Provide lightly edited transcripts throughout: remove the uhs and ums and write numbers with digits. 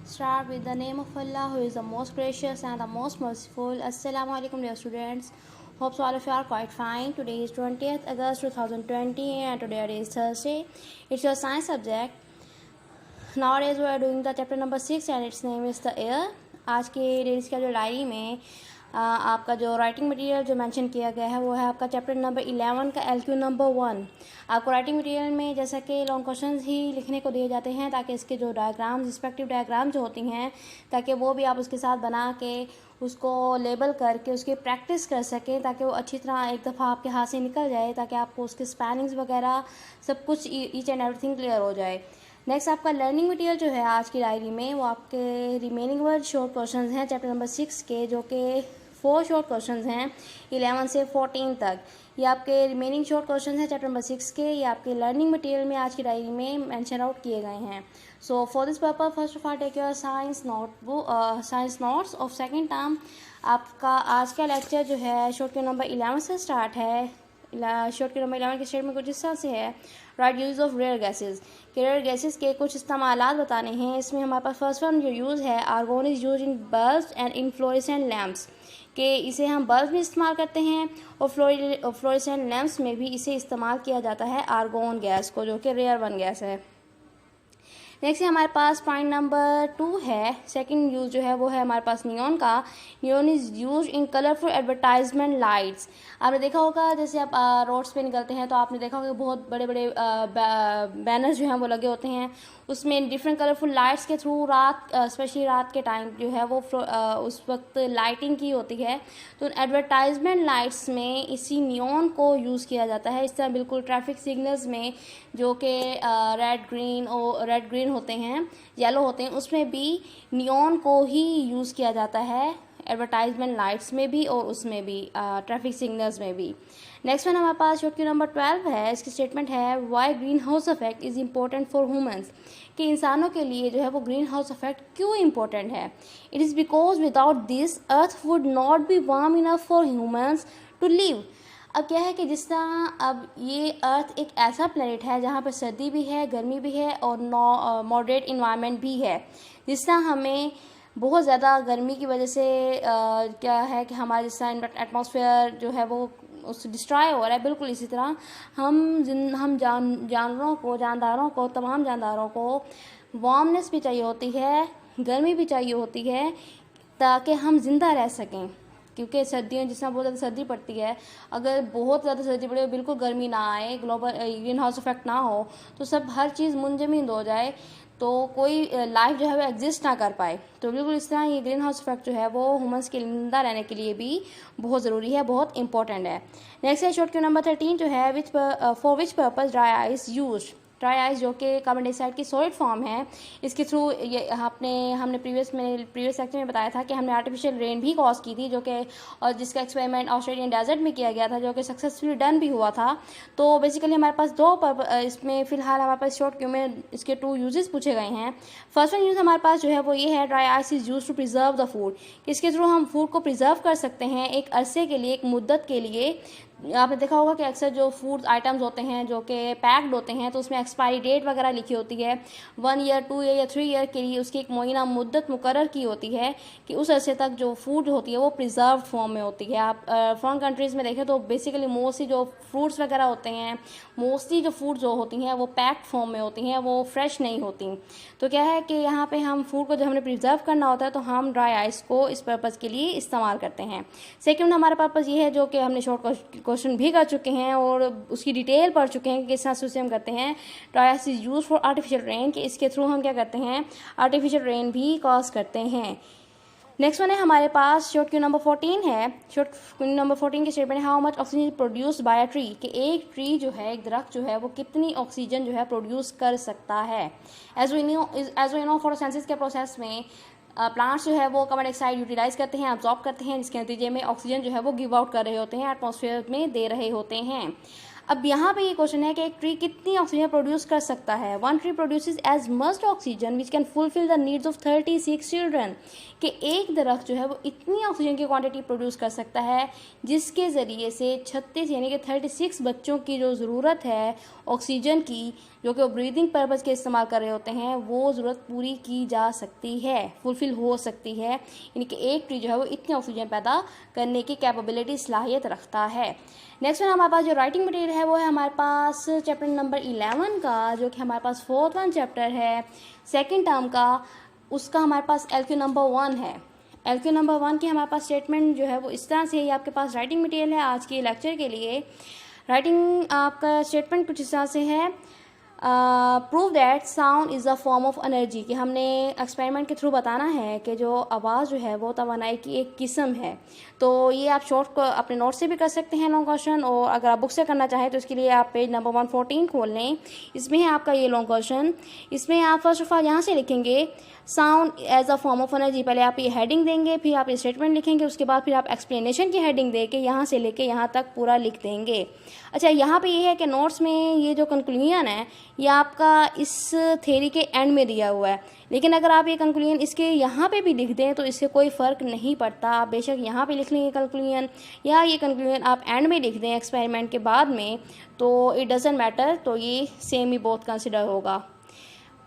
Start with the name of Allah, who is the most gracious and the most merciful. Assalamu alaikum, dear students. Hope so all of you are quite fine. Today is 20th August 2020 and today is Thursday. It's your science subject. Nowadays we are doing the chapter number 6 and its name is the air. आज के days का जो diary में आपका जो writing material जो mention किया गया है वो है आपका चैप्टर नंबर 11 का LQ नंबर 1। आपको राइटिंग मटेरियल में जैसा कि लॉन्ग क्वेश्चंस ही लिखने को दिए जाते हैं ताकि इसके जो डायग्राम्स रिस्पेक्टिव डायग्राम जो होती हैं ताकि वो भी आप उसके साथ बना के उसको लेबल करके उसकी प्रैक्टिस कर सकें ताकि वो अच्छी तरह एक दफ़ा आपके हाथ से निकल जाए ताकि आपको उसके स्पेलिंग्स वगैरह सब कुछ ईच एंड एवरीथिंग क्लियर हो जाए। नेक्स्ट आपका लर्निंग मटेरियल जो है आज की डायरी में वो आपके रिमेनिंग वर्ड शॉर्ट क्वेश्चंस हैं चैप्टर नंबर 6 के, जो कि 4 शॉर्ट क्वेश्चंस हैं 11 से 14 तक। ये आपके रिमेनिंग शॉर्ट क्वेश्चंस हैं चैप्टर नंबर 6 के, ये आपके लर्निंग मटेरियल में आज की डायरी में मेंशन आउट किए गए हैं। So for this purpose first of all take your science notes of second term. आपका आज का लेक्चर जो है शॉर्ट के नंबर 11 से स्टार्ट है। शॉर्ट के नंबर 11 के स्टेटमेंट कुछ इस तरह से है, write use of rare gases के रेयर गैसेज के कुछ इस्तेमालात बताने हैं। इसमें हमारे पास फर्स्ट वन जो यूज़ है, argon is use in bulbs and in fluorescent lamps, कि इसे हम बल्ब में इस्तेमाल करते हैं और फ्लोरेसेंट लैम्प्स में भी इसे इस्तेमाल किया जाता है आर्गोन गैस को, जो कि रेयर वन गैस है। नेक्स्ट हमारे पास पॉइंट नंबर 2 है, सेकंड यूज़ जो है वो है हमारे पास नियॉन का। Neon is use in colourful advertisement lights. आपने देखा होगा जैसे आप रोड्स पे निकलते हैं तो आपने देखा होगा बहुत बड़े बड़े बैनर्स जो हैं वो लगे होते हैं, उसमें डिफरेंट कलरफुल लाइट्स के थ्रू रात स्पेशली रात के टाइम जो है वो उस वक्त लाइटिंग की होती है। तो एडवर्टाइजमेंट लाइट्स में इसी नियॉन को यूज़ किया जाता है। इस तरह बिल्कुल ट्रैफिक सिग्नल्स में जो कि रेड ग्रीन होते हैं, येलो होते हैं, उसमें भी नियॉन को ही यूज़ किया जाता है, एडवर्टाइजमेंट लाइट्स में भी और उसमें भी ट्रैफिक सिग्नल्स में भी। नेक्स्ट वन हमारे पास शॉर्ट की नंबर 12 है। इसकी स्टेटमेंट है why green house effect is important for humans, कि इंसानों के लिए जो है वो ग्रीन हाउस इफेक्ट क्यों इम्पोर्टेंट है। It is because without this earth would not be warm enough for humans to live. अब क्या है कि जिस तरह अब ये अर्थ एक ऐसा प्लेनेट है जहाँ पर सर्दी भी है, गर्मी भी है और मॉडरेट इन्वायरमेंट भी है। जिस तरह हमें बहुत ज़्यादा गर्मी की वजह से क्या है कि हमारा जिस तरह एटमॉस्फेयर जो है वो उस डिस्ट्रॉय हो रहा है, बिल्कुल इसी तरह हम जानदारों को तमाम जानदारों को वार्मनेस भी चाहिए होती है, गर्मी भी चाहिए होती है ताकि हम ज़िंदा रह सकें। क्योंकि सर्दियों जिस तरह बहुत ज़्यादा सर्दी पड़ती है, अगर बहुत ज़्यादा सर्दी पड़े बिल्कुल गर्मी ना आए, ग्लोबल ग्रीन हाउस इफेक्ट ना हो तो सब हर चीज़ मुंजमद हो जाए, तो कोई लाइफ जो है वो एग्जिस्ट ना कर पाए। तो बिल्कुल इस तरह ये ग्रीन हाउस इफेक्ट जो है वो ह्यूमंस के जिंदा रहने के लिए भी बहुत ज़रूरी है, बहुत इंपॉर्टेंट है। नेक्स्ट है शॉर्ट क्यू नंबर 13 जो है for which purpose dry ice use. Dry ice जो कि कार्बन डाइऑक्साइड की सॉलिड फॉर्म है, इसके थ्रू ये हमने प्रीवियस लेक्चर में बताया था कि हमने आर्टिफिशियल रेन भी कॉज की थी, जो कि और जिसका एक्सपेरिमेंट ऑस्ट्रेलियन डेजर्ट में किया गया था, जो कि सक्सेसफुली डन भी हुआ था। तो बेसिकली हमारे पास इसमें फ़िलहाल हमारे पास शॉर्ट क्यू में इसके 2 यूजेस पूछे गए हैं। फर्स्ट वन यूज़ हमारे पास जो है वो ये है, dry ice is use to preserve the food, इसके थ्रू हम फूड को प्रिजर्व कर सकते हैं एक अरसे के लिए, एक मुद्दत के लिए। आपने देखा होगा कि अक्सर जो फूड आइटम्स होते हैं जो कि पैक्ड होते हैं तो उसमें एक्सपायरी डेट वगैरह लिखी होती है, 1 ईयर 2 ईयर या 3 ईयर के लिए उसकी एक मुय्यना मुद्दत मुकर्रर की होती है कि उस अरसे तक जो फूड होती है वो प्रिजर्व फॉर्म में होती है। आप फॉरेन कंट्रीज़ में देखें तो बेसिकली मोस्टली जो फ्रूट्स वगैरह होते हैं, मोस्टली जो फूड जो होती हैं वो पैक्ड फॉर्म में होती हैं, वो फ्रेश नहीं होती। तो क्या है कि यहाँ पे हम फूड को जब हमने प्रिजर्व करना होता है तो हम ड्राई आइस को इस पर्पज़ के लिए इस्तेमाल करते हैं। सेकेंड हमारा पर्पज़ ये है जो कि हमने शॉर्ट क्वेश्चन भी कर चुके हैं और उसकी डिटेल पढ़ चुके हैं कि किस तरह से हम करते हैं। Dry ice is use for artificial rain, कि इसके थ्रू हम क्या करते हैं, आर्टिफिशियल रेन भी कॉज करते हैं। नेक्स्ट वन है हमारे पास शॉर्ट क्यू नंबर 14 है। शॉर्ट क्यू नंबर 14 के स्टेटमेंट है how much oxygen produced by a tree, कि एक ट्री जो है, एक दरख्त जो है वो कितनी ऑक्सीजन जो है प्रोड्यूस कर सकता है। एज वी नो फोटोसिंथेसिस के प्रोसेस में प्लांट्स जो है वो कार्बन डाइऑक्साइड यूटिलाइज करते हैं, अब्जॉर्ब करते हैं, जिसके नतीजे में ऑक्सीजन जो है वो गिव आउट कर रहे होते हैं, एटमॉस्फेयर में दे रहे होते हैं। अब यहाँ पे ये क्वेश्चन है कि एक ट्री कितनी ऑक्सीजन प्रोड्यूस कर सकता है। 1 tree produces as much oxygen which can fulfil the needs of 36 children, कि एक दरख्त जो है वो इतनी ऑक्सीजन की क्वांटिटी प्रोड्यूस कर सकता है जिसके ज़रिए से 36 यानी कि 36 बच्चों की जो ज़रूरत है ऑक्सीजन की जो कि वो ब्रीदिंग पर्पज़ के इस्तेमाल कर रहे होते हैं, वो ज़रूरत पूरी की जा सकती है, फुलफ़िल हो सकती है। यानी कि एक ट्री जो है वो इतने ऑक्सीजन पैदा करने की कैपेबिलिटी, सलाहियत रखता है। नेक्स्ट में हमारे पास जो राइटिंग मटेरियल है वो है हमारे पास चैप्टर नंबर 11 का, जो कि हमारे पास 4th वन चैप्टर है सेकेंड टर्म का। उसका हमारे पास LQ नंबर 1 है। LQ नंबर 1 की हमारे पास स्टेटमेंट जो है वो इस तरह से, ये आपके पास राइटिंग मटेरियल है आज के लेक्चर के लिए। राइटिंग आपका स्टेटमेंट कुछ इस तरह से है, prove that sound is a form of energy, कि हमने एक्सपेरिमेंट के थ्रू बताना है कि जो आवाज़ जो है वो तवानाई की एक किस्म है। तो ये आप शॉर्ट को अपने नोट से भी कर सकते हैं लॉन्ग क्वेश्चन, और अगर आप बुक से करना चाहें तो इसके लिए आप पेज नंबर 114 खोल लें। इसमें है आपका ये लॉन्ग क्वेश्चन। इसमें आप फर्स्ट ऑफ ऑल यहाँ से लिखेंगे sound as a form of energy. पहले आप ये हेडिंग देंगे, फिर आप ये स्टेटमेंट लिखेंगे, उसके बाद फिर आप एक्सप्लेनेशन की हेडिंग दे के यहाँ से लेके यहाँ तक पूरा लिख देंगे। अच्छा, यहाँ पे ये है कि नोट्स में ये जो कंक्लूजन है ये आपका इस थ्योरी के एंड में दिया हुआ है, लेकिन अगर आप ये कंक्लूजन इसके यहाँ पे भी लिख दें तो इससे कोई फ़र्क नहीं पड़ता। आप बेशक यहाँ पे लिख लेंगे कंक्लूजन, या ये कंक्लूजन आप एंड में लिख दें एक्सपेरिमेंट के बाद में, तो इट डजेंट मैटर, तो ये सेम ही बोथ कंसिडर होगा।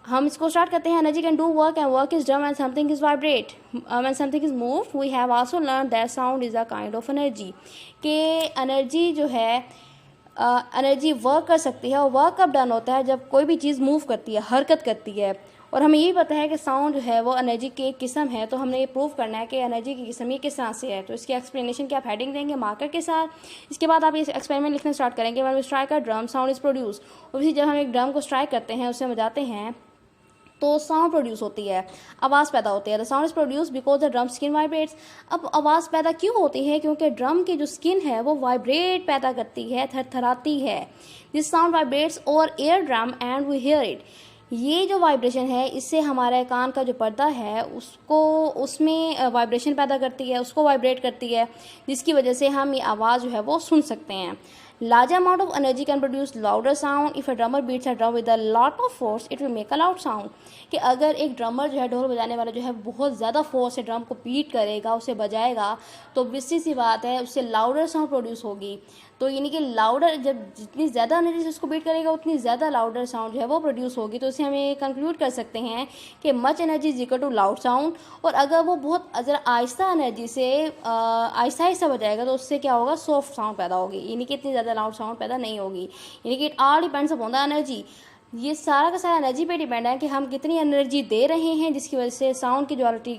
हम इसको स्टार्ट करते हैं। Energy can do work and work is done when something is vibrate, when something is move. We have also learn that sound is a kind of energy, कि energy जो है energy work कर सकती है, और work कब done होता है जब कोई भी चीज़ मूव करती है, हरकत करती है। और हमें यही पता है कि साउंड जो है वो एनर्जी की एक किस्म है, तो हमने ये प्रूव करना है कि एनर्जी की किस्म ये किस तरह से है। तो इसकी एक्सप्लेनेशन की आप हेडिंग देंगे मार्कर के साथ। इसके बाद आप ये एक्सपेरिमेंट लिखना स्टार्ट करेंगे। When we strike a drum sound is produce. और जब हम एक ड्रम को स्ट्राइक करते हैं, उससे बजाते हैं, तो साउंड प्रोड्यूस होती है, आवाज़ पैदा होती है। The sound is produce because the drum skin vibrates. अब आवाज़ पैदा क्यों होती है? क्योंकि ड्रम की जो स्किन है वो वाइब्रेट पैदा करती है, थरथराती है। This sound vibrates over air drum and we hear it. ये जो वाइब्रेशन है, इससे हमारे कान का जो पर्दा है उसमें वाइब्रेशन पैदा करती है, उसको वाइब्रेट करती है, जिसकी वजह से हम ये आवाज़ जो है वो सुन सकते हैं। Large amount of energy can produce louder sound. If a drummer beats a drum with a lot of force, it will make a loud sound. कि अगर एक ड्रमर जो है, ढोल बजाने वाला जो है, बहुत ज़्यादा फोर्स से ड्रम को बीट करेगा, उसे बजाएगा, तो obviously सी बात है उससे लाउडर साउंड प्रोड्यूस होगी। तो यानी कि लाउडर, जब जितनी ज़्यादा एनर्जी से उसको बीट करेगा उतनी ज़्यादा लाउडर साउंड जो है वो प्रोड्यूस होगी। तो इससे हमें कंक्लूड कर सकते हैं कि much energy is equal to loud sound. और अगर वो बहुत ज़रा आहिस्ता एनर्जी से आहिस्ता आहिस्ता बजाएगा तो उससे क्या होगा, सॉफ्ट साउंड पैदा होगी, यानी कि इतनी ज़्यादा लाउड साउंड पैदा नहीं होगी। यानी कि it all depends upon the energy. ये सारा का सारा एनर्जी पे डिपेंड है कि हम कितनी एनर्जी दे रहे हैं, जिसकी वजह से साउंड की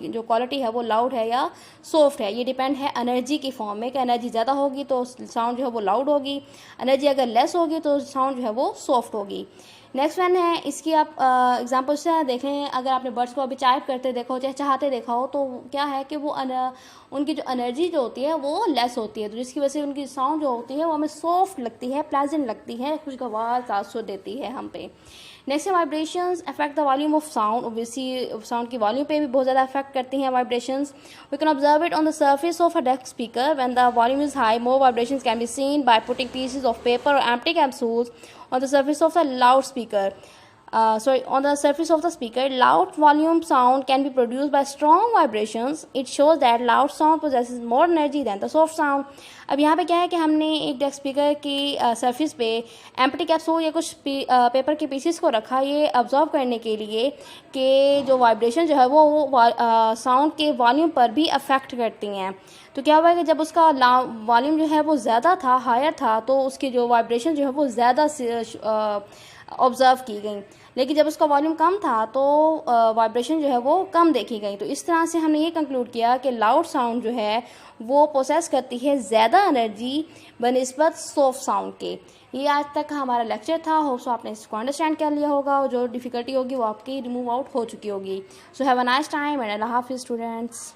जो क्वालिटी है वो लाउड है या सॉफ्ट है। ये डिपेंड है एनर्जी की फॉर्म में, कि एनर्जी ज़्यादा होगी तो साउंड जो है वो लाउड होगी, एनर्जी अगर लेस होगी तो साउंड जो है वो सॉफ्ट होगी। नेक्स्ट वन है, इसकी आप एग्जाम्पल से देखें। अगर आपने बर्ड्स को अभी चाइप करते देखा हो, चाहे चाहते देखा हो, तो क्या है कि वो उनकी जो एनर्जी जो होती है वो लेस होती है, तो जिसकी वजह से उनकी साउंड जो होती है वो हमें सॉफ्ट लगती है, प्लेजेंट लगती है, खुशगवार तासुर देती है हम पे। नेक्स्ट है vibrations affect the volume of sound. Obviously sound की वॉल्यूम पे भी बहुत ज़्यादा अफेक्ट करती हैं vibrations. We can observe it on the surface of a desk speaker. When the volume is high, more vibrations can be seen by putting pieces of paper और empty capsules on the surface of the loudspeaker. On the surface of the speaker, loud volume sound can be produced by strong vibrations. It shows that loud sound possesses more energy than the soft sound. अब यहाँ पे क्या है कि हमने एक desk speaker की surface पे एम्प्टी कैप्सूल या कुछ पेपर के पीसेस को रखा, ये ऑब्जर्व करने के लिए कि जो वाइब्रेशन जो है वो साउंड के वॉल्यूम पर भी अफेक्ट करती हैं। तो क्या हुआ कि जब उसका वॉल्यूम जो है वो ज़्यादा था, हायर था, तो उसकी जो वाइब्रेशन जो है वो ज़्यादा ऑब्ज़र्व की गई। लेकिन जब उसका वॉल्यूम कम था तो वाइब्रेशन जो है वो कम देखी गई। तो इस तरह से हमने ये कंक्लूड किया कि लाउड साउंड जो है वो प्रोसेस करती है ज़्यादा एनर्जी बनिस्बत सॉफ्ट साउंड के। ये आज तक का हमारा लेक्चर था। होप सो आपने इसको अंडरस्टैंड कर लिया होगा, और जो डिफ़िकल्टी होगी वो आपकी रिमूव आउट हो चुकी होगी। So have a nice time and अल्लाह हाफिज़ स्टूडेंट्स।